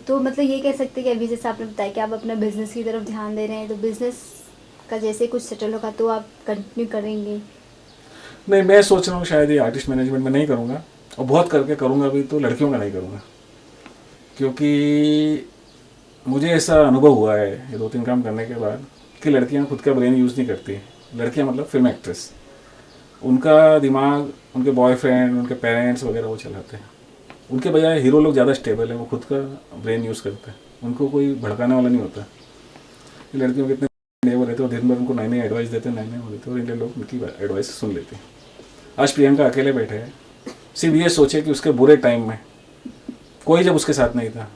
तो मतलब ये कह सकते हैं कि अभी जैसे आपने बताया कि आप अपना बिजनेस की तरफ ध्यान दे रहे हैं, तो बिजनेस का जैसे कुछ सेटल होगा तो आप कंटिन्यू करेंगे? नहीं, मैं सोच रहा हूँ शायद ये आर्टिस्ट मैनेजमेंट में नहीं करूँगा, और बहुत करके करूँगा भी तो लड़कियों का नहीं करूँगा, क्योंकि मुझे ऐसा अनुभव हुआ है ये 2-3 काम करने के बाद कि लड़कियाँ खुद का ब्रेन यूज़ नहीं करती। लड़कियाँ मतलब फिल्म एक्ट्रेस, उनका दिमाग उनके बॉयफ्रेंड, उनके पेरेंट्स वगैरह वो चलाते हैं। उनके बजाय हीरो लोग ज़्यादा स्टेबल है, वो खुद का ब्रेन यूज़ करते हैं, उनको कोई भड़काने वाला नहीं होता। ये लड़कियों के इतने नए वो रहते हो, दिन भर उनको नई नई एडवाइस देते हैं, नए नए वो देते हैं, और इनके लोग उनकी एडवाइस सुन लेते हैं। आज प्रियंका अकेले बैठे हैं, सिर्फ ये सोचे कि उसके बुरे टाइम में कोई जब उसके साथ नहीं था।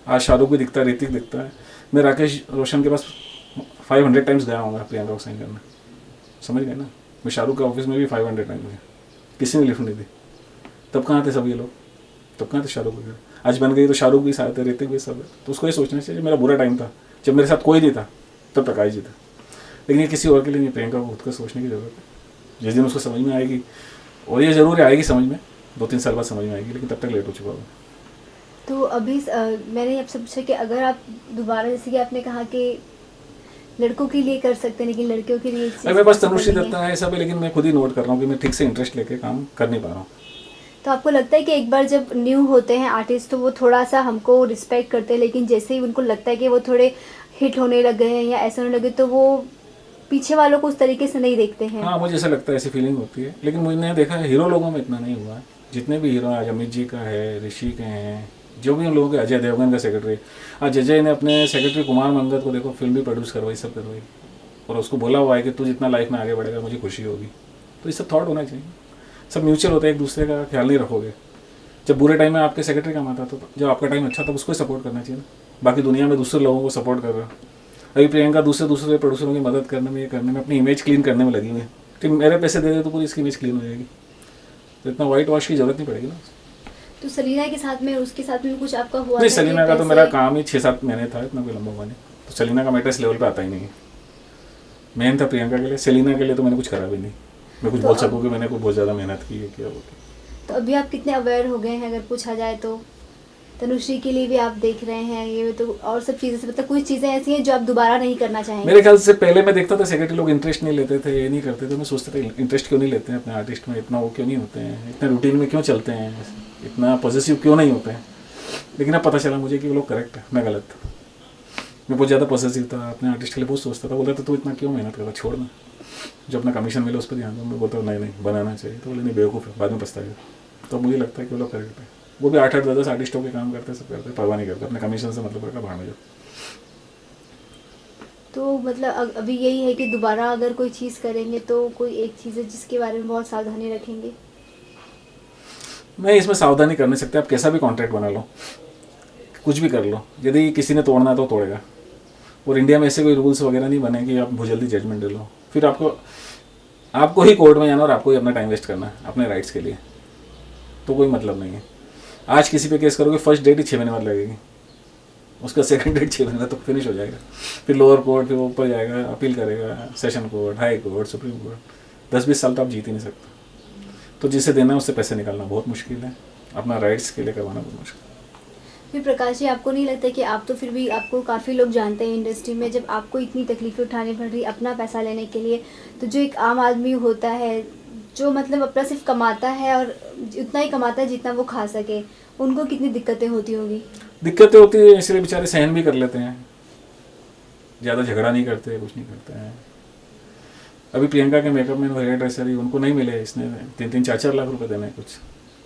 आज शाहरुख भी दिखता है, ऋतिक दिखता है, मैं राकेश रोशन के पास 500 टाइम्स गया हूँ प्रियंका को साइन करने, समझ गए ना। मैं शाहरुख के ऑफिस में भी 500 टाइम्स गया, किसी ने लिफ्ट नहीं दी। तब कहाँ थे सब ये लोग, तब कहाँ थे शाहरुख वगैरह। आज बन गई तो शाहरुख भी साथ है, ऋतिक भी सब है, तो उसको ये सोचना चाहिए मेरा बुरा टाइम था, जब मेरे साथ कोई नहीं था तब प्रकाश जी था। लेकिन ये किसी और के लिए नहीं, प्रियंका को खुद का सोचने की ज़रूरत है। जिस दिन उसको समझ में आएगी, और ये ज़रूर आएगी समझ में, 2-3 साल बाद समझ में आएगी, लेकिन तब तक लेट हो चुका होगा। तो अभी मैंने आपसे पूछा कि अगर आप दोबारा, जैसे कि आपने कहा कि लड़कों के लिए कर सकते हैं लेकिन लड़कियों के लिए अरे मेरे पास तनुश्री दत्ता है सब है, लेकिन मैं खुद ही नोट कर रहा हूँ कि मैं ठीक से इंटरेस्ट लेके काम कर नहीं पा रहा हूँ। तो आपको लगता है कि एक बार जब न्यू होते हैं आर्टिस्ट तो वो थोड़ा सा हमको रिस्पेक्ट करते हैं, लेकिन जैसे ही उनको लगता है कि वो थोड़े हिट होने लग गए हैं या ऐसा होने लगे तो वो पीछे वालों को उस तरीके से नहीं देखते हैं? हाँ, मुझे ऐसा लगता है, ऐसी फीलिंग होती है, लेकिन मैंने देखा है हीरो लोगों में इतना नहीं हुआ है। जितने भी हीरो, आज अमित जी का है, ऋषि के हैं, जो भी उन लोगों के, अजय देवगन का सेक्रेटरी, आज अजय ने अपने सेक्रेटरी कुमार मंगत को देखो फिल्म भी प्रोड्यूस करवाई, सब करवाई, और उसको बोला हुआ है कि तू जितना लाइफ में आगे बढ़ेगा मुझे खुशी होगी। तो ये सब थॉट होना चाहिए, सब म्यूचुअल होता है, एक दूसरे का ख्याल नहीं रखोगे। जब बुरे टाइम में आपके सेक्रेटरी काम आता तो जब आपका टाइम अच्छा था उसको सपोर्ट करना चाहिए ना। बाकी दुनिया में दूसरे लोगों को सपोर्ट कर रहा है। अभी प्रियंका दूसरे प्रोड्यूसरों की मदद करने में, ये करने में, अपनी इमेज क्लीन करने में लगी हुई है कि मेरे पैसे दे दे तो पूरी इसकी इमेज क्लीन हो जाएगी, तो इतना वाइट वॉश की जरूरत नहीं पड़ेगी ना। तो सलीना के साथ में, उसके साथ में कुछ आपका हुआ नहीं, था कि सलीना का तो पैसे? मेरा काम ही 6-7 महीने था, इतना कोई लंबा हुआ नहीं, तो सलीना का मैटर इस लेवल पे आता ही नहीं है। मेन था प्रियंका के लिए, सलीना के लिए तो मैंने कुछ करा भी नहीं। मैं कुछ तो बोल अब सकूँ कि मैंने कुछ बहुत ज़्यादा मेहनत की है, क्या वो की। तो अभी आप कितने अवेयर हो गए हैं अगर पूछा जाए तो? तनुश्री के लिए भी आप देख रहे हैं ये तो, और सब चीज़ें से मतलब कुछ चीज़ें ऐसी हैं जो आप दोबारा नहीं करना मेरे चाहेंगे? ख्याल से पहले मैं देखता था सेक्रेटरी लोग इंटरेस्ट नहीं लेते थे, ये नहीं करते थे, मैं सोचता था इंटरेस्ट क्यों नहीं लेते हैं अपने आर्टिस्ट में, इतना वो क्यों नहीं होते हैं, इतने रूटीन में क्यों चलते हैं, इतना पॉजिटिव क्यों नहीं होते हैं। लेकिन अब पता चला मुझे कि वो लोग करेक्ट है, मैं गलत था। मैं बहुत ज़्यादा पॉजिटिव था, अपने आर्टिस्ट के लिए बहुत सोचता था, बोलता था तू इतना क्यों मेहनत करता, छोड़ ना, जो अपना कमीशन मिले उस पर ध्यान दो। मैं बोलता नहीं नहीं बनाना चाहिए, तो बोले नहीं बेवकूफ़ है, बाद में पछताएगा। तो मुझे लगता है कि वो लोग करेक्ट है। वो भी 8-8, 10-10 आर्टिस्टों के काम करते, सब करते, परवाह नहीं करते, अपने कमीशन से मतलब रखा, भाड़ में जाओ। तो मतलब अभी यही है कि दोबारा अगर कोई चीज़ करेंगे तो कोई एक चीज़ है जिसके बारे में बहुत सावधानी रखेंगे? मैं इसमें सावधानी कर नहीं सकते, आप कैसा भी कॉन्ट्रैक्ट बना लो, कुछ भी कर लो, यदि किसी ने तोड़ना है तो तोड़ेगा। और इंडिया में ऐसे कोई रूल्स वगैरह नहीं बने कि आप बहुत जल्दी जजमेंट दे लो, फिर आपको ही कोर्ट में जाना और आपको ही अपना टाइम वेस्ट करना है अपने राइट्स के लिए, तो कोई मतलब नहीं है। आज किसी पे केस करोगे, फर्स्ट डेट ही 6 महीने बाद लगेगी, उसका सेकंड डेट 6 महीने बाद तो फिनिश हो जाएगा। फिर लोअर कोर्ट, फिर ऊपर जाएगा, अपील करेगा, session court, high court, supreme court, 10-20 साल तो आप जीत ही नहीं सकते। तो जिसे देना है उससे पैसे निकालना बहुत मुश्किल है, अपना राइट्स के लिए करवाना बहुत मुश्किल है। फिर प्रकाश जी, आपको नहीं लगता कि आप तो फिर भी, आपको काफ़ी लोग जानते हैं इंडस्ट्री में, जब आपको इतनी तकलीफ़ें उठानी पड़ रही अपना पैसा लेने के लिए, तो जो एक आम आदमी होता है जो मतलब अपना सिर्फ कमाता है और उतना ही कमाता है जितना वो खा सके, उनको कितनी दिक्कतें होती होगी? दिक्कतें होती है, इसलिए बेचारे सहन भी कर लेते हैं, ज़्यादा झगड़ा नहीं करते, कुछ नहीं करते हैं। अभी प्रियंका के मेकअप मैन और हेयर ड्रेसर ही उनको नहीं मिले, इसने 3-4 लाख रुपए देने, कुछ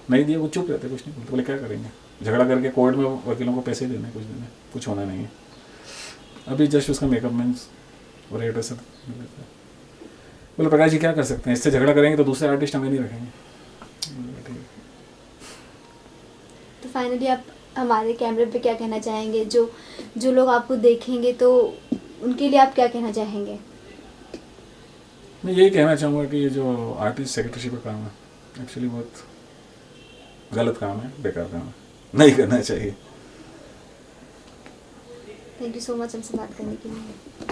नहीं दिए, वो चुप रहते, कुछ नहीं बोलते, बोले क्या करेंगे, झगड़ा करके कोर्ट में वकीलों को पैसे देने, कुछ देने, कुछ होना नहीं है। अभी जस्ट उसका मेकअप मैन और हेयर ड्रेसर बोले प्रकाश जी क्या कर सकते हैं, इससे झगड़ा करेंगे तो दूसरे आर्टिस्ट हमें नहीं रखेंगे। तो फाइनली आप हमारे कैमरे पे क्या कहना चाहेंगे, जो जो लोग आपको देखेंगे तो उनके लिए आप क्या कहना चाहेंगे? मैं यही कहना चाहूँगा कि ये जो आर्टिस्ट सेक्रेटरीशिप का काम है, एक्चुअली बहुत गलत काम है, बेकार काम है, नहीं करना चाहिए। थैंक यू सो मच हमसे बात करने के लिए।